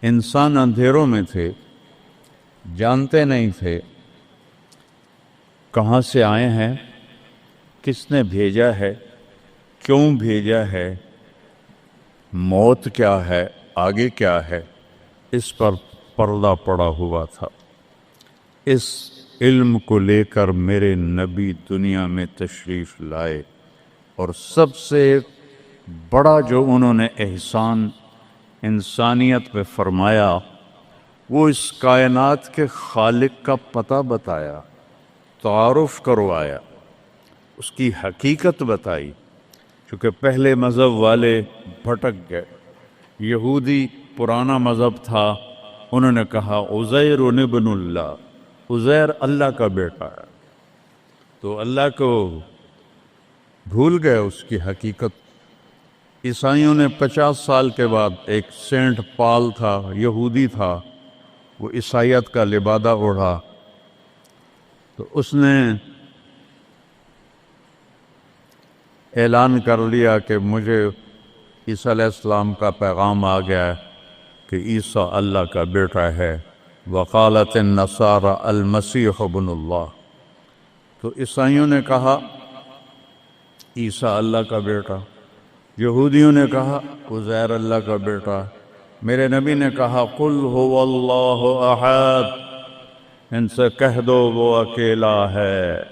انسان اندھیروں میں تھے، جانتے نہیں تھے کہاں سے آئے ہیں، کس نے بھیجا ہے، کیوں بھیجا ہے، موت کیا ہے، آگے کیا ہے، اس پر پردہ پڑا ہوا تھا۔ اس علم کو لے کر میرے نبی دنیا میں تشریف لائے، اور سب سے بڑا جو انہوں نے احسان انسانیت پہ فرمایا وہ اس کائنات کے خالق کا پتہ بتایا، تعارف کروایا، اس کی حقیقت بتائی۔ چونکہ پہلے مذہب والے بھٹک گئے، یہودی پرانا مذہب تھا، انہوں نے کہا عزیر ابن اللہ، عزیر اللہ کا بیٹا ہے، تو اللہ کو بھول گئے اس کی حقیقت۔ عیسائیوں نے 50 سال کے بعد ایک سینٹ پال تھا، یہودی تھا، وہ عیسائیت کا لبادہ اوڑھا، تو اس نے اعلان کر لیا کہ مجھے عیسیٰ علیہ السلام کا پیغام آ گیا ہے کہ عیسیٰ اللہ کا بیٹا ہے۔ وقالت النصارى المسیح ابن اللہ، تو عیسائیوں نے کہا عیسیٰ اللہ کا بیٹا، یہودیوں نے کہا عزیر اللہ کا بیٹا، میرے نبی نے کہا قل هو اللہ احد، ان سے کہہ دو وہ اکیلا ہے۔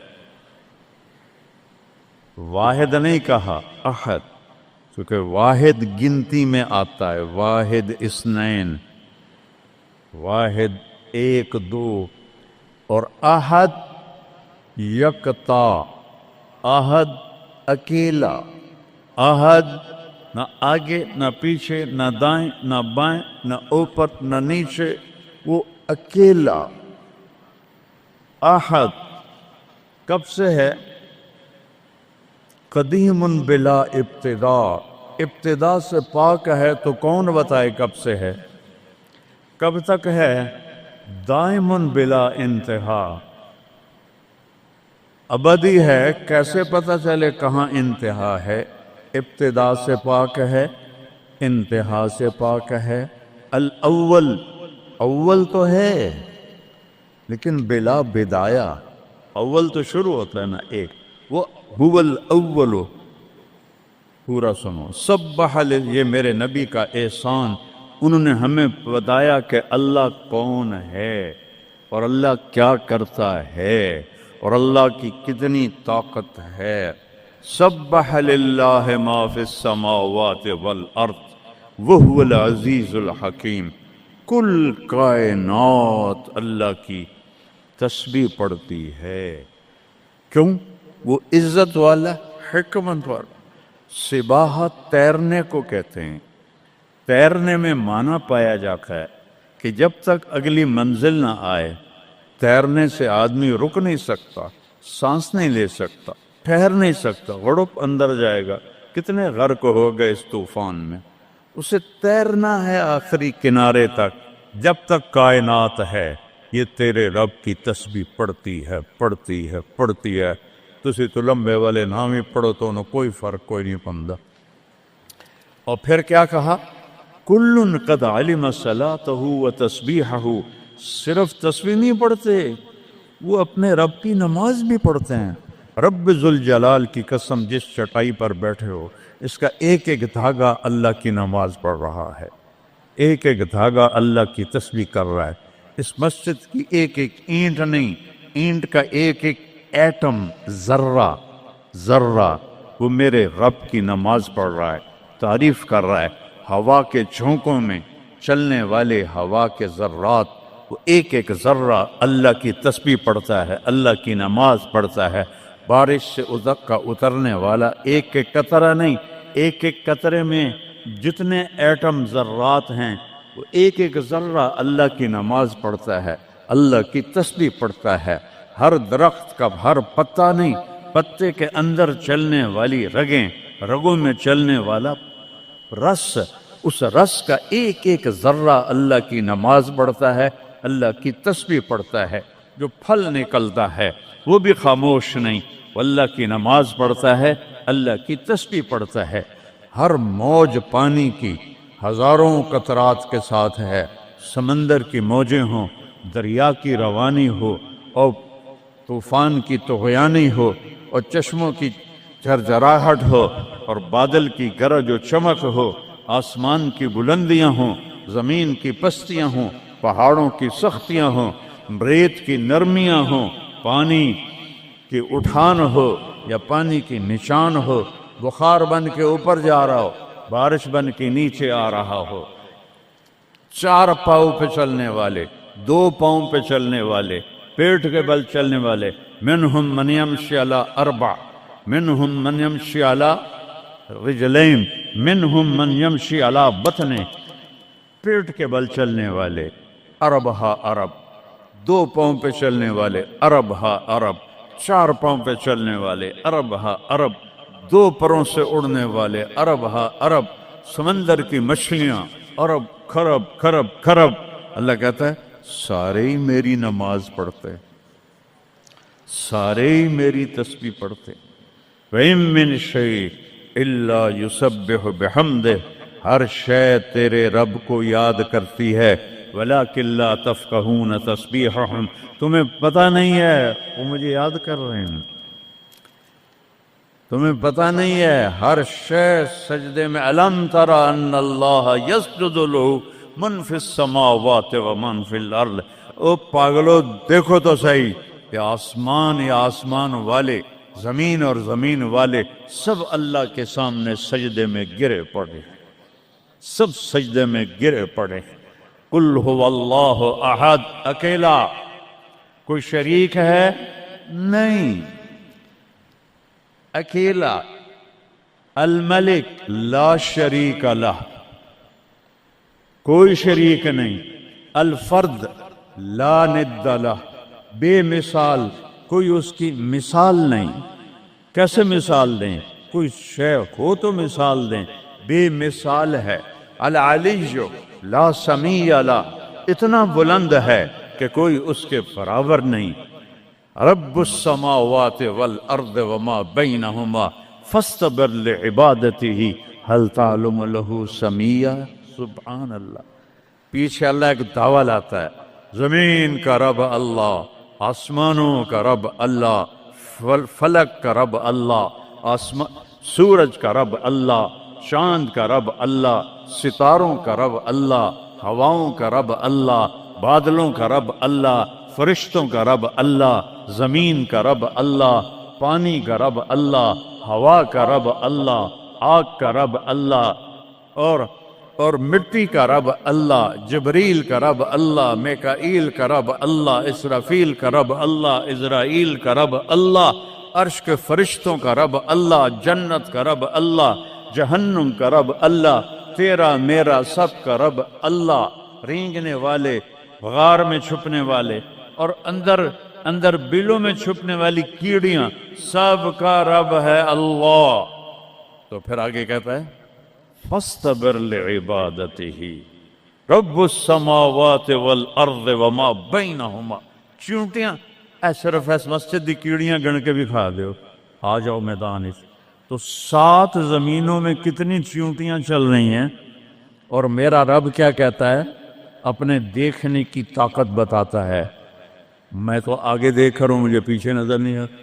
واحد نہیں کہا، احد، کیونکہ واحد گنتی میں آتا ہے، واحد اثنین، واحد ایک دو، اور احد یکتا، احد اکیلا، احد نہ آگے نہ پیچھے نہ دائیں نہ بائیں نہ اوپر نہ نیچے، وہ اکیلا احد۔ کب سے ہے؟ قدیم بلا ابتدا، ابتدا سے پاک ہے، تو کون بتائے کب سے ہے، کب تک ہے؟ دائم بلا انتہا، ابدی ہے، کیسے پتہ چلے کہاں انتہا ہے؟ ابتدا سے پاک ہے، انتہا سے پاک ہے۔ الاول، اول تو ہے لیکن بلا بدایا، اول تو شروع ہوتا ہے نا ایک، وہ هو الاول، پورا سنو۔ سبح، یہ میرے نبی کا احسان، انہوں نے ہمیں بتایا کہ اللہ کون ہے اور اللہ کیا کرتا ہے اور اللہ کی کتنی طاقت ہے۔ سبح للہ ما فی السماوات والارض وہو العزیز الحکیم، کل کائنات اللہ کی تسبیح پڑھتی ہے۔ کیوں؟ وہ عزت والا، حکمت والا۔ سباحت تیرنے کو کہتے ہیں، تیرنے میں معنی پایا جاتا ہے کہ جب تک اگلی منزل نہ آئے تیرنے سے آدمی رک نہیں سکتا، سانس نہیں لے سکتا، ٹھہر نہیں سکتا، غڑپ اندر جائے گا۔ کتنے غرق ہو گئے اس طوفان میں، اسے تیرنا ہے آخری کنارے تک۔ جب تک کائنات ہے یہ تیرے رب کی تسبیح پڑھتی ہے، پڑھتی ہے، پڑھتی ہے۔ تسی تو لمبے والے نام ہی پڑھو تو انہوں کوئی فرق کوئی نہیں پندہ۔ اور پھر کیا کہا؟ کل قد علم صلاتہ و تسبیحہ، صرف تسبیح نہیں پڑھتے، وہ اپنے رب کی نماز بھی پڑھتے ہیں۔ رب ذوالجلال کی قسم، جس چٹائی پر بیٹھے ہو اس کا ایک ایک دھاگا اللہ کی نماز پڑھ رہا ہے، ایک ایک دھاگا اللہ کی تسبیح کر رہا ہے۔ اس مسجد کی ایک ایک اینٹ نہیں، اینٹ کا ایک ایک ایٹم، ذرہ ذرہ، وہ میرے رب کی نماز پڑھ رہا ہے، تعریف کر رہا ہے۔ ہوا کے جھونکوں میں چلنے والے ہوا کے ذرات، وہ ایک ایک ذرہ اللہ کی تسبیح پڑھتا ہے، اللہ کی نماز پڑھتا ہے۔ بارش سے ادک کا اترنے والا ایک ایک قطرہ نہیں، ایک ایک قطرے میں جتنے ایٹم ذرات ہیں، وہ ایک ایک ذرہ اللہ کی نماز پڑھتا ہے، اللہ کی تسبیح پڑھتا ہے۔ ہر درخت کا ہر پتا نہیں، پتے کے اندر چلنے والی رگیں، رگوں میں چلنے والا رس، اس رس کا ایک ایک ذرہ اللہ کی نماز پڑھتا ہے، اللہ کی تسبیح پڑھتا ہے۔ جو پھل نکلتا ہے وہ بھی خاموش نہیں، وہ اللہ کی نماز پڑھتا ہے، اللہ کی تسبیح پڑھتا ہے۔ ہر موج پانی کی ہزاروں قطرات کے ساتھ ہے، سمندر کی موجیں ہوں، دریا کی روانی ہو، اور طوفان کی طغیانی ہو، اور چشموں کی جھرجھراہٹ ہو، اور بادل کی گرج و چمک ہو، آسمان کی بلندیاں ہوں، زمین کی پستیاں ہوں، پہاڑوں کی سختیاں ہوں، ریت کی نرمیاں ہوں، پانی کی اٹھان ہو یا پانی کی نشان ہو، بخار بن کے اوپر جا رہا ہو، بارش بن کے نیچے آ رہا ہو، چار پاؤں پہ چلنے والے، دو پاؤں پہ چلنے والے، پیٹ کے بل چلنے والے، منہم من یمشی علی اربع، منہم من یمشی علی رجلین، منہم من یمشی علی بطن، پیٹ کے بل چلنے والے، عرب ہا عرب، دو پاؤں پہ چلنے والے، عرب ہا عرب، چار پاؤں پہ چلنے والے، عرب ہا عرب، دو پروں سے اڑنے والے، عرب ہا عرب، سمندر کی مچھلیاں، عرب کھرب کھرب کھرب۔ اللہ کہتا ہے سارے ہی میری نماز پڑھتے، سارے ہی میری تسبیح پڑھتے۔ وَإِن مِّن شَيْءٍ إِلَّا يُسَبِّحُ بِحَمْدِهِ، ہر شے تیرے رب کو یاد کرتی ہے، وَلَٰكِن لَّا تَفْقَهُونَ تَسْبِيحَهُمْ، تمہیں پتہ نہیں ہے وہ مجھے یاد کر رہے ہیں، تمہیں پتہ نہیں ہے ہر شے سجدے میں۔ أَلَمْ تَرَ أَنَّ اللَّهَ يَسْجُدُ لَهُ مَن فِي السَّمَاوَاتِ وَمَن فِي الْأَرْضِ، او پاگلو دیکھو تو صحیح کہ آسمان یا آسمان والے، زمین اور زمین والے سب اللہ کے سامنے سجدے میں گرے پڑے، سب سجدے میں گرے پڑے۔ قل هو اللہ احد، اکیلا، کوئی شریک ہے نہیں، اکیلا، الملک لا شریک لہ، کوئی شریک نہیں، الفرد لا ند لہ، بے مثال، کوئی اس کی مثال نہیں۔ کیسے مثال دیں؟ کوئی شے ہو تو مثال دیں، بے مثال ہے۔ العلی لا سمیع لہ، اتنا بلند ہے کہ کوئی اس کے برابر نہیں۔ رب السماوات والارض وما بینہما فاستبر لعبادتہ هل تعلم له سمیع، سبحان اللہ۔ پیچھے اللہ ایک دعویٰ لاتا ہے، زمین کا رب اللہ، آسمانوں کا رب اللہ، فلک کا رب اللہ، سورج کا رب اللہ، چاند کا رب اللہ، ستاروں کا رب اللہ، ہواؤں کا رب اللہ، بادلوں کا رب اللہ، فرشتوں کا رب اللہ، زمین کا رب اللہ، پانی کا رب اللہ، ہوا کا رب اللہ، آگ کا رب اللہ، اور مٹی کا رب اللہ، جبریل کا رب اللہ، میکائیل کا رب اللہ، اسرافیل کا رب اللہ، عزرائیل کا رب اللہ، عرش کے فرشتوں کا رب اللہ، جنت کا رب اللہ، جہنم کا رب اللہ، تیرا میرا سب کا رب اللہ، رینگنے والے، غار میں چھپنے والے، اور اندر بلوں میں چھپنے والی کیڑیاں، سب کا رب ہے اللہ۔ تو پھر آگے کہتا ہے فاستبر لعبادتہ رب السماوات والارض وما بینہما، چونٹیاں صرف اس مسجد دی کیڑیاں گن کے بھی کھا دیو، آ جاؤ میدان اس۔ تو 7 زمینوں میں کتنی چونٹیاں چل رہی ہیں، اور میرا رب کیا کہتا ہے؟ اپنے دیکھنے کی طاقت بتاتا ہے۔ میں تو آگے دیکھ رہا ہوں، مجھے پیچھے نظر نہیں آ رہا،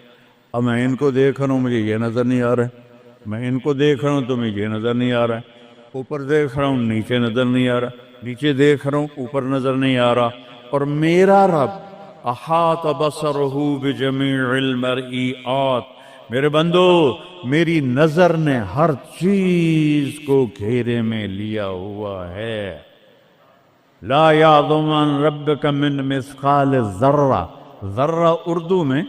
اب میں ان کو دیکھ رہا ہوں، مجھے یہ نظر نہیں آ رہا ہے، میں ان کو دیکھ رہا ہوں تو مجھے یہ نظر نہیں آ رہا ہے، اوپر دیکھ رہا ہوں نیچے نظر نہیں آ رہا، نیچے دیکھ رہا ہوں اوپر نظر نہیں آ رہا۔ اور میرا رب احاط بصرہ بجمیع المرئیات، میرے بندو میری نظر نے ہر چیز کو گھیرے میں لیا ہوا ہے۔ لا یعظم عن ربک من مثقال ذرہ، ذرہ اردو میں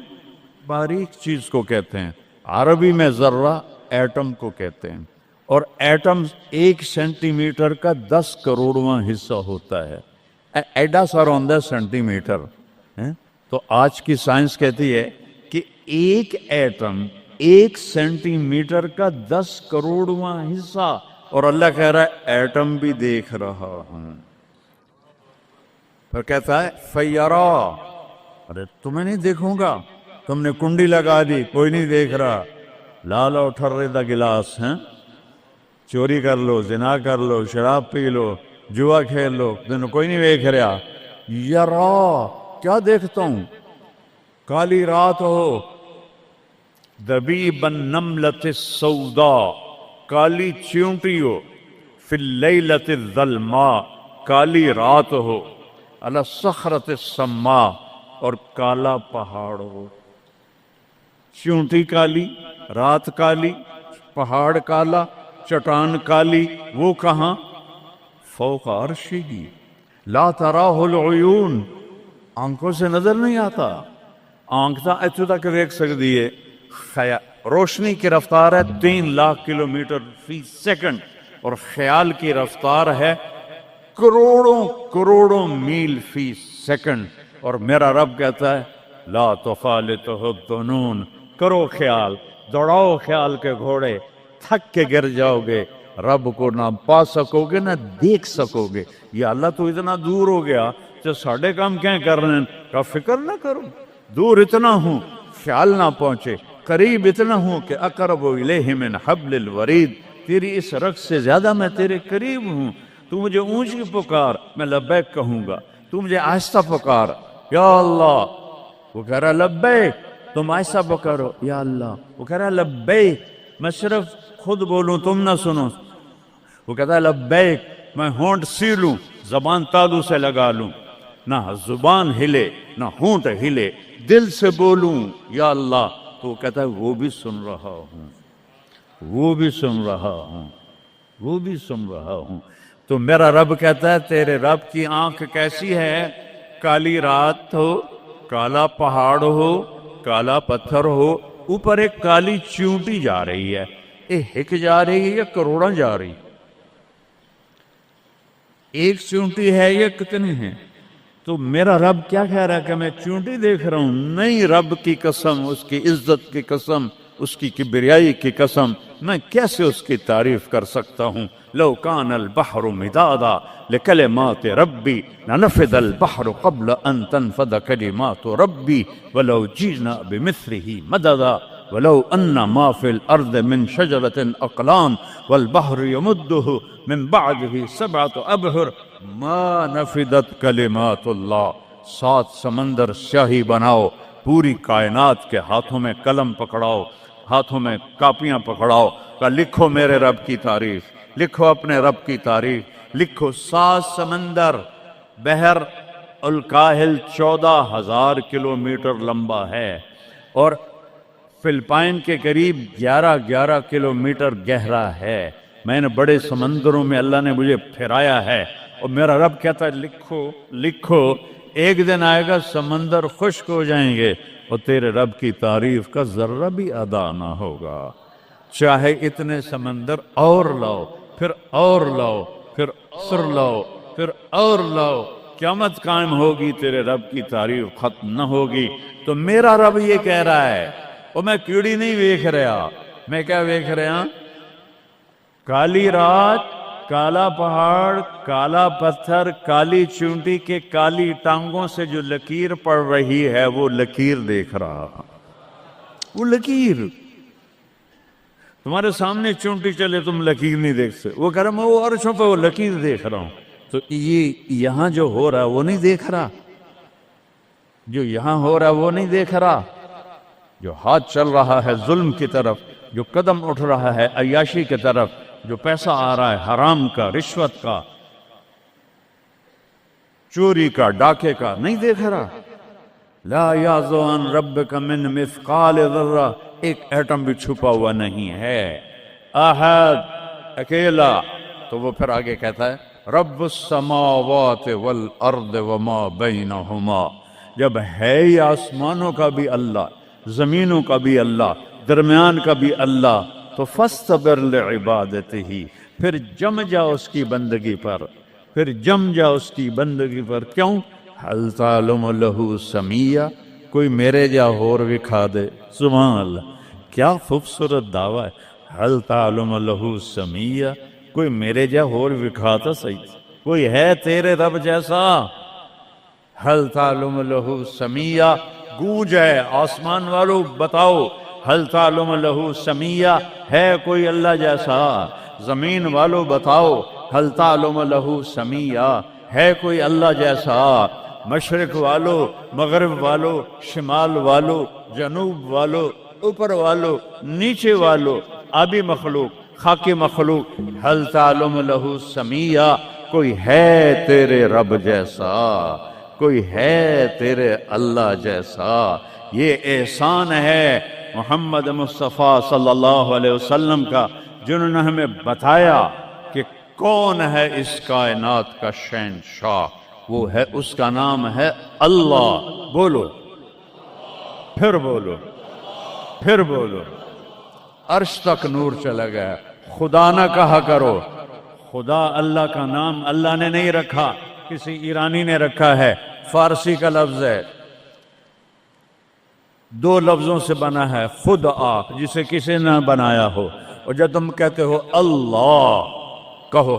باریک چیز کو کہتے ہیں، عربی میں ذرہ ایٹم کو کہتے ہیں، اور ایٹم 1 سینٹی میٹر کا 10 کروڑواں حصہ ہوتا ہے، ایڈا سارا ہوندہ ہے سینٹی میٹر۔ تو آج کی سائنس کہتی ہے کہ ایک ایٹم 1 سینٹی میٹر کا 10 کروڑواں حصہ، اور اللہ کہہ رہا ہے ایٹم بھی دیکھ رہا ہوں۔ پھر کہتا ہے فیرا، ارے تمہیں نہیں دیکھوں گا، تم نے کنڈی لگا دی کوئی نہیں دیکھ رہا، لالا ٹھرے دا گلاس ہیں، چوری کر لو، زنا کر لو، شراب پی لو، جوا کھیل لو، تینوں کوئی نہیں ویکھ رہا۔ یرا کیا دیکھتا ہوں؟ کالی رات ہو، دبیب النملۃ السوداء، کالی چیونٹی ہو، فی اللیلۃ الظلماء، کالی رات ہو، علی الصخرۃ السماء، اور کالا پہاڑ ہو۔ چیونٹی کالی، رات کالی، پہاڑ کالا، چٹان کالی، وہ کہاں؟ فوق عرشہ لا تراہ العیون، آنکھوں سے نظر نہیں آتا۔ آنکھ تا اتو تک دیکھ سکتی ہے، روشنی کی رفتار ہے 3 لاکھ کلومیٹر فی سیکنڈ، اور خیال کی رفتار ہے کروڑوں کروڑوں میل فی سیکنڈ۔ اور میرا رب کہتا ہے لا تخالطہ الظنون، کرو خیال، دوڑاؤ خیال کے گھوڑے، تھک کے گر جاؤ گے، رب کو نہ پا سکو گے نہ دیکھ سکو گے۔ یا اللہ تو اتنا دور ہو گیا تو ساڑھے کام کیا کر رہے ہیں؟ کا فکر نہ کرو، دور اتنا ہوں خیال نہ پہنچے، قریب اتنا ہوں کہ اقرب الیہ من حبل الورید، تیری اس رگ سے زیادہ میں تیرے قریب ہوں۔ تو مجھے اونچی پکار، میں لبیک کہوں گا، تو مجھے آہستہ پکار، یا اللہ، وہ کہہ رہا لبیک، تم آہستہ پکارو یا اللہ، وہ کہہ رہا لبیک، میں صرف خود بولوں تم نہ سنو، وہ کہتا ہے لبیک، میں ہونٹ سیلوں، زبان تالو سے لگا لوں، نہ زبان ہلے نہ ہونٹ ہلے، دل سے بولوں یا اللہ، تو وہ کہتا ہے وہ بھی سن رہا ہوں، وہ بھی سن رہا ہوں، وہ بھی سن رہا ہوں۔ تو میرا رب کہتا ہے تیرے رب کی آنکھ کیسی ہے؟ کالی رات ہو، کالا پہاڑ ہو، کالا پتھر ہو، اوپر ایک کالی چیونٹی جا رہی ہے، ایک جا رہی ہے یا کروڑاں جا رہی؟ ایک چیونٹی ہے یا کتنی ہیں؟ تو میرا رب کیا کہہ رہا ہے کہ میں چیونٹی دیکھ رہا ہوں؟ نہیں، رب کی قسم، اس کی عزت کی قسم، اس کی کبریائی کی قسم، میں کیسے اس کی تعریف کر سکتا ہوں؟ لو کان البحر مدادا لکلمات ربی لنفد البحر قبل ان تنفد کلمات ربی ولو جئنا بمثله مددا ولو ان ما في الارض من شجرة اقلام والبحر يمده من بعده 7 ابحر ما نفدت کلمات اللہ۔ 7 سمندر سیاہی بناؤ، پوری کائنات کے ہاتھوں میں قلم پکڑاؤ، ہاتھوں میں کاپیاں پکڑاؤ، کہ لکھو میرے رب کی تعریف، لکھو اپنے رب کی تعریف، لکھو۔ 7 سمندر، بحر الکاہل 14,000 کلومیٹر لمبا ہے، اور فلپائن کے قریب 11 کلومیٹر گہرا ہے۔ میں نے بڑے سمندروں میں اللہ نے مجھے پھرایا ہے، اور میرا رب کہتا ہے لکھو لکھو، ایک دن آئے گا سمندر خشک ہو جائیں گے اور تیرے رب کی تعریف کا ذرہ بھی ادا نہ ہوگا، چاہے اتنے سمندر اور لاؤ، پھر اور لاؤ، پھر اور لاؤ، پھر اور لاؤ، قیامت قائم ہوگی، تیرے رب کی تعریف ختم نہ ہوگی۔ تو میرا رب یہ کہہ رہا ہے، اور میں کیڑی نہیں ویکھ رہا، میں کیا ویکھ رہا؟ کالی رات، کالا پہاڑ، کالا پتھر، کالی چونٹی کے کالی ٹانگوں سے جو لکیر پڑ رہی ہے وہ لکیر دیکھ رہا، وہ لکیر۔ تمہارے سامنے چونٹی چلے تم لکیر نہیں دیکھ سکتے، وہ کہہ رہا میں وہ عرشوں پہ وہ لکیر دیکھ رہا ہوں۔ تو یہ یہاں جو ہو رہا ہے وہ نہیں دیکھ رہا، جو یہاں ہو رہا ہے وہ نہیں دیکھ رہا، جو ہاتھ چل رہا ہے ظلم کی طرف، جو قدم اٹھ رہا ہے عیاشی کی طرف، جو پیسہ آ رہا ہے حرام کا، رشوت کا، چوری کا، ڈاکے کا، نہیں دیکھ رہا۔ لا یعزو عن ربک من مثقال ذرہ، ایک ایٹم بھی چھپا ہوا نہیں ہے، احد، اکیلا۔ تو وہ پھر آگے کہتا ہے رب السماوات والارض وما بینہما، جب ہے یہ آسمانوں کا بھی اللہ، زمینوں کا بھی اللہ، درمیان کا بھی اللہ، تو فاصطبر لعبادتہ، پھر جم جا اس کی بندگی پر، پھر جم جا اس کی بندگی پر۔ کیوں؟ حل تعلم لہ سمیہ، کوئی میرے جا ہور وکھا دے، سبحان اللہ، کیا خوبصورت دعویٰ ہے، حل تعلم لہ سمیہ، کوئی میرے جا ہور وکھا تا صحیح، کوئی ہے تیرے رب جیسا؟ حل تعلم لہ سمیہ، گونج ہے آسمان والو بتاؤ، حل تعلم لہ سمیہ، ہے کوئی اللہ جیسا؟ زمین والو بتاؤ ہل تعلم لہ سمیہ، ہے کوئی اللہ جیسا؟ مشرق والو، مغرب والو، شمال والو، جنوب والو، اوپر والو، نیچے والو، آبی مخلوق، خاکی مخلوق، ہل تعلم لہ سمیہ، کوئی ہے تیرے رب جیسا؟ کوئی ہے تیرے اللہ جیسا؟ یہ احسان ہے محمد مصطفیٰ صلی اللہ علیہ وسلم کا، جنہوں نے ہمیں بتایا کہ کون ہے اس کائنات کا شہنشاہ۔ وہ ہے، اس کا نام ہے اللہ۔ بولو، پھر بولو، پھر بولو۔ عرش تک نور چلا گیا۔ خدا نہ کہا کرو، خدا اللہ کا نام اللہ نے نہیں رکھا، کسی ایرانی نے رکھا ہے، فارسی کا لفظ ہے، 2 لفظوں سے بنا ہے، خود آ، جسے کسی نے بنایا ہو۔ اور جب تم کہتے ہو اللہ، کہو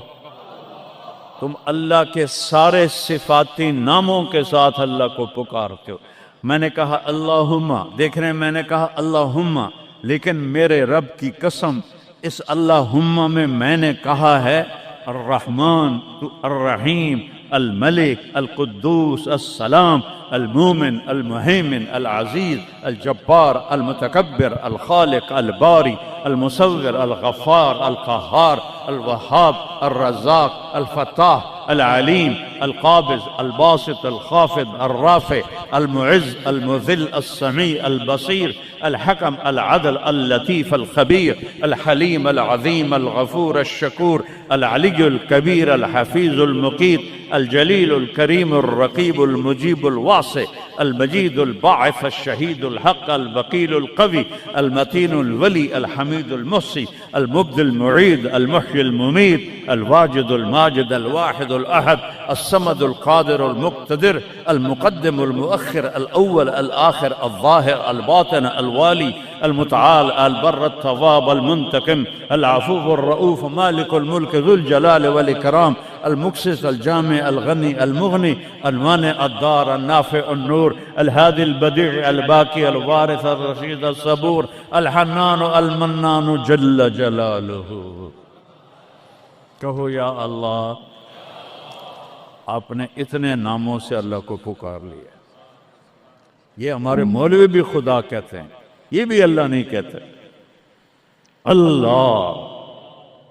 تم اللہ کے سارے صفاتی ناموں کے ساتھ اللہ کو پکارتے ہو۔ میں نے کہا اللہم، دیکھ رہے ہیں میں نے کہا اللہم، لیکن میرے رب کی قسم اس اللہم میں نے کہا ہے الرحمن، الرحیم، الملک، القدوس، السلام، المومن، المہیمن، العزیز، الجبار، المتکبر، الخالق، الباری، المصور، الغفار، القہار، الوہاب، الرزاق، الفتاح، العلیم، القابض، الباسط، الخافض، الرافع، المعز، المذل، السمیع، البصیر، الحکم، العدل، اللطیف، الخبیر، الحلیم، العظیم، الغفور، الشکور، العلی الکبیر، الحفیظ، المقیت، الجلیل، الکریم، الرقیب، المجیب، الواسع، المجید، الباعث، الشہید، الحق، الوکیل، القوی، المتین، الولی، الحمید، المحصی، المبدی، المعید، المحیی، الممیت، الواجد، الماجد، الواحد، الأحد، الصمد، القادر، المقتدر، المقدم، المؤخر، الأول، الآخر، الظاهر، الباطن، الوالي، المتعال، البر، التواب، المنتقم، العفو، الرؤوف، مالك الملك، ذو الجلال والإكرام، المقسط، الجامع، الغني، المغني، المانع، الضار، النافع، النور، الهادي، البديع، الباقي، الوارث، الرشيد، الصبور، الحنان، المنان، جل جلاله۔ کہو یا اللہ۔ آپ نے اتنے ناموں سے اللہ کو پکار لیا۔ یہ ہمارے مولوی بھی خدا کہتے ہیں، یہ بھی اللہ نہیں کہتے۔ اللہ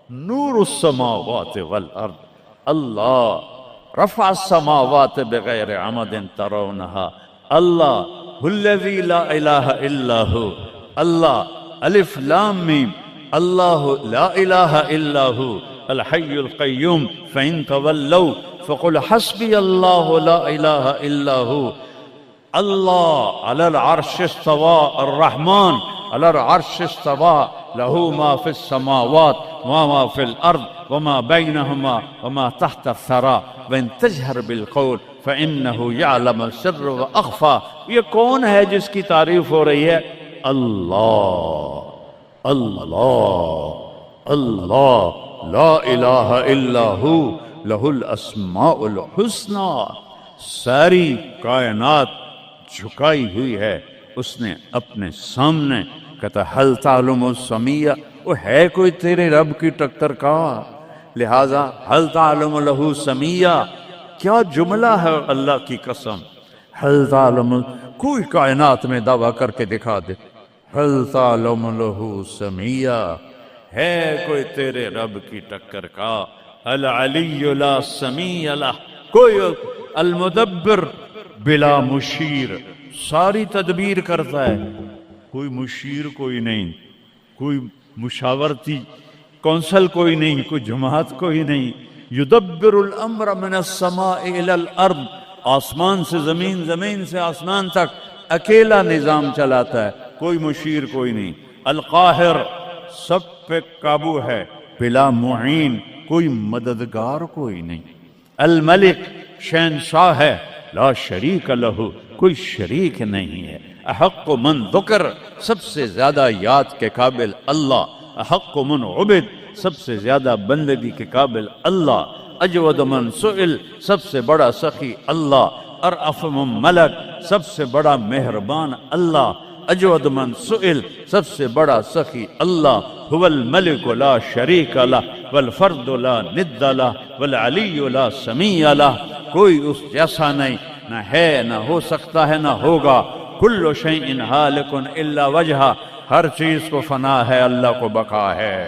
نور السماوات والارض، اللہ رفع السماوات بغیر عمد ترونها، اللہ الذی لا الہ الا ہو، اللہ الف لام میم، اللہ لا الہ الا ہو الحی القیوم، فإن تولوا فقل حسبی اللہ لا الہ الا ہو، اللہ علی العرش استوى، الرحمن علی العرش استوى، له ما في السماوات وما في الأرض وما بينهما وما تحت الثرى، وإن تجهر بالقول فإنه يعلم السر وأخفى۔ یہ کون ہے جس کی تعریف ہو رہی ہے؟ اللہ، اللہ، اللہ، لا الہ الا ہو لہ الاسماء الحسنی۔ ساری کائنات جھکائی ہوئی ہے اس نے اپنے سامنے۔ کہتا حل تعلم السمیہ، وہ ہے کوئی تیرے رب کی ٹکر کا؟ لہذا حل تعلم لہ سمیہ، کیا جملہ ہے اللہ کی قسم۔ حل تعلم، کوئی کائنات میں دعویٰ کر کے دکھا دے حل تعلم لہ سمیہ، ہے کوئی تیرے رب کی ٹکر کا؟ العلی لا سمیع لہ، کوئی المدبر بلا مشیر، ساری تدبیر کرتا ہے، کوئی مشیر کوئی نہیں، کوئی مشاورتی کونسل کوئی نہیں، کوئی جماعت کوئی نہیں۔ یدبر الامر من السماء الى الارض، آسمان سے زمین، زمین سے آسمان تک اکیلا نظام چلاتا ہے، کوئی مشیر کوئی نہیں۔ القاہر، سب پہ قابو ہے، بلا معین، کوئی مددگار کوئی نہیں۔ الملک، شہنشاہ ہے، لا شریک لہ، کوئی شریک نہیں ہے۔ احق من ذکر، سب سے زیادہ یاد کے قابل اللہ۔ احق من عبد، سب سے زیادہ بندگی کے قابل اللہ۔ اجود من سئل، سب سے بڑا سخی اللہ۔ ارأف من ملک، سب سے بڑا مہربان اللہ۔ اجود من سئل، سب سے بڑا سخی اللہ، هو الملک لا شریک لہ والفرد لا ند لہ والعلی لا سمیع لہ، کوئی اس جیسا نہیں، نہ ہے نہ ہو سکتا ہے نہ ہوگا۔ کل شیء ہالک الا وجہہ، ہر چیز کو فنا ہے اللہ کو بقا ہے۔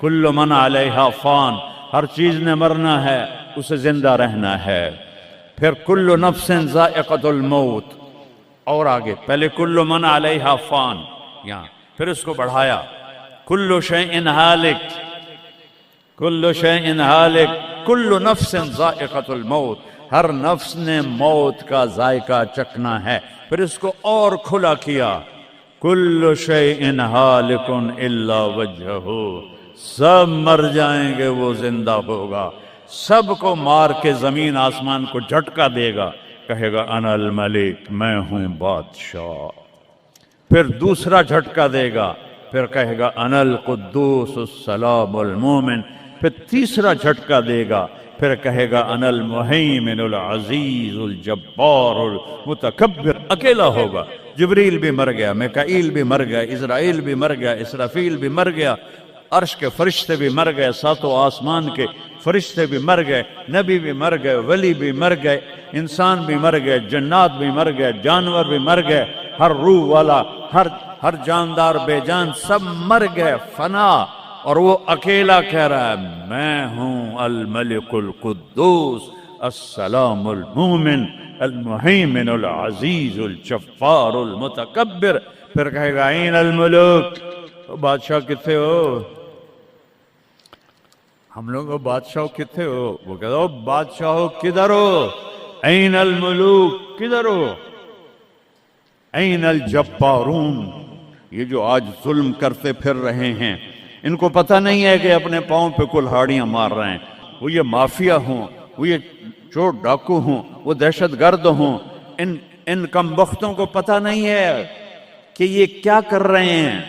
کل من علیہا فان، ہر چیز نے مرنا ہے، اسے زندہ رہنا ہے۔ پھر کل نفس ذائقۃ الموت، اور آگے پہلے کل من علیہا فان یہاں، پھر اس کو بڑھایا کل شیء ہالک، کل شیء ہالک، کل نفس ذائقۃ الموت، ہر نفس نے موت کا ذائقہ چکھنا ہے۔ پھر اس کو اور کھلا کیا کل شیء ہالک الا وجہہ، سب مر جائیں گے وہ زندہ ہوگا، سب کو مار کے زمین آسمان کو جھٹکا دے گا، کہے گا انا الملک، میں ہوں بادشاہ۔ پھر دوسرا جھٹکا دے گا، پھر کہے گا انا القدوس السلام المومن۔ پھر تیسرا جھٹکا دے گا، پھر کہے گا انا المہیمن العزیز الجبار المتکبر۔ اکیلا ہوگا، جبریل بھی مر گیا، میکائیل بھی مر گیا، اسرائیل بھی مر گیا، اسرافیل بھی مر گیا، عرش کے فرشتے بھی مر گئے، ساتوں آسمان کے فرشتے بھی مر گئے، نبی بھی مر گئے، ولی بھی مر گئے، انسان بھی مر گئے، جنات بھی مر گئے، جانور بھی مر گئے، ہر روح والا، ہر جاندار بے جان سب مر گئے، فنا۔ اور وہ اکیلا کہہ رہا ہے میں ہوں الملک القدوس السلام المومن المہیمن العزیز الجبار المتکبر۔ پھر کہے گا این الملوک، بادشاہ کتنے ہو؟ ہم لوگ بادشاہ کتنے ہو؟ وہ کہتا ہو بادشاہ ہو کدھر ہو؟ این الملوک، کدھر ہو؟ این الجبارون، یہ جو آج ظلم کرتے پھر رہے ہیں، ان کو پتہ نہیں ہے کہ اپنے پاؤں پہ کلہاڑیاں مار رہے ہیں۔ وہ یہ مافیا ہوں، وہ یہ چور ڈاکو ہوں، وہ دہشت گرد ہوں، ان کم بختوں کو پتہ نہیں ہے کہ یہ کیا کر رہے ہیں،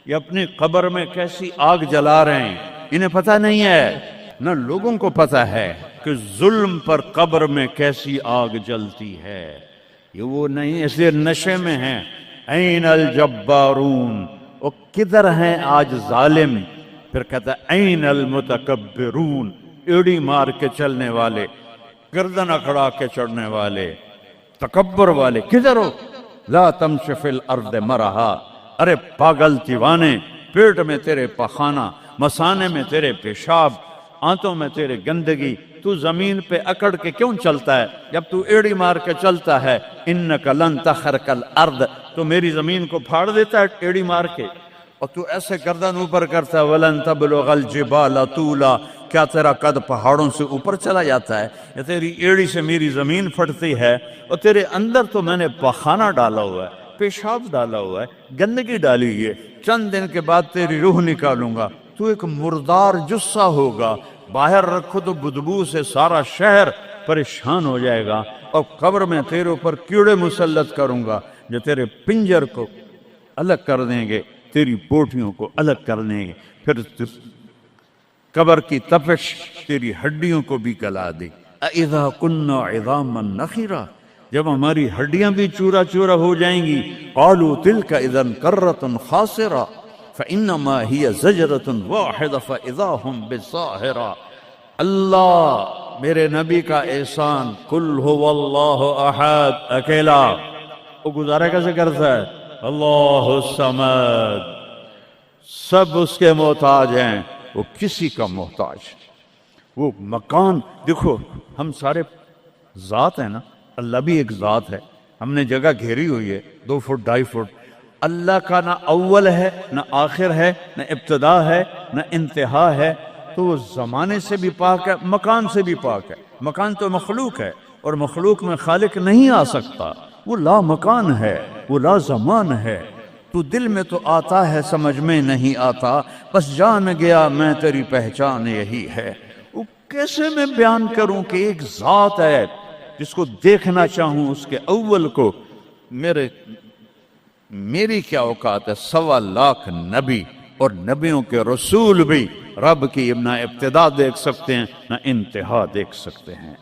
یہ اپنی قبر میں کیسی آگ جلا رہے ہیں، انہیں پتہ نہیں ہے۔ نہ لوگوں کو پتہ ہے کہ ظلم پر قبر میں کیسی آگ جلتی ہے، یہ وہ نہیں، اس لیے نشے میں ہیں۔ این الجبارون، وہ کدھر ہیں آج ظالم؟ پھر کہتا ہے این المتکبرون، ایڑی مار کے چلنے والے، گردن اکڑا کے چڑھنے والے، تکبر والے، کدھر ہو؟ لا تمشی فی الارض مرحا، ارے پاگل دیوانے، پیٹ میں تیرے پخانہ، مثانے میں تیرے پیشاب، آنتوں میں تیرے گندگی، تو زمین پہ اکڑ کے کیوں چلتا ہے؟ جب تو ایڑی مار کے چلتا ہے انک لن تخرق الارض، تو میری زمین کو پھاڑ دیتا ہے ایڑی مار کے، اور تو ایسے گردن اوپر کرتا ہے ولن تبلغ الجبال طولا، کیا تیرا قد پہاڑوں سے اوپر چلا جاتا ہے؟ یا تیری ایڑی سے میری زمین پھٹتی ہے، اور تیرے اندر تو میں نے پخانہ ڈالا ہوا ہے، پیشاب ڈالا ہوا ہے، گندگی ڈالی ہوئی ہے، چند دن کے بعد تیری روح نکالوں گا، تو ایک مردار جثہ ہوگا، باہر رکھو تو بدبو سے سارا شہر پریشان ہو جائے گا، اور قبر میں تیرے اوپر کیڑے مسلط کروں گا جو تیرے پنجر کو الگ کر دیں گے، تیری بوٹیوں کو الگ کر دیں گے، پھر قبر کی تپش تیری ہڈیوں کو بھی گلا دے۔ اذا كنا عظاما نخرا، جب ہماری ہڈیاں بھی چورا چورا ہو جائیں گی، قالوا تلك اذا كرة خاسرة فانما هي زجرة واحدة فاذا هم بالساهرة۔ اللہ میرے نبی کا احسان، قل هو اللہ احد، اکیلا، وہ گزارا کیسے کرتا ہے؟ اللہ الصمد، سب اس کے محتاج ہیں، وہ کسی کا محتاج۔ وہ مکان دیکھو، ہم سارے ذات ہیں نا، اللہ بھی ایک ذات ہے، ہم نے جگہ گھیری ہوئی ہے 2 فٹ 2.5 فٹ، اللہ کا نہ اول ہے نہ آخر ہے نہ ابتدا ہے نہ انتہا ہے، تو وہ زمانے سے بھی پاک ہے، مکان سے بھی پاک ہے۔ مکان تو مخلوق ہے، اور مخلوق میں خالق نہیں آ سکتا، وہ لا مکان ہے، وہ لا زمان ہے۔ تو دل میں تو آتا ہے، سمجھ میں نہیں آتا، بس جان گیا میں تیری پہچان یہی ہے۔ وہ کیسے میں بیان کروں کہ ایک ذات ہے جس کو دیکھنا چاہوں اس کے اول کو، میری کیا اوقات ہے؟ 1.25 لاکھ نبی اور نبیوں کے رسول بھی رب کی نہ ابتدا دیکھ سکتے ہیں نہ انتہا دیکھ سکتے ہیں۔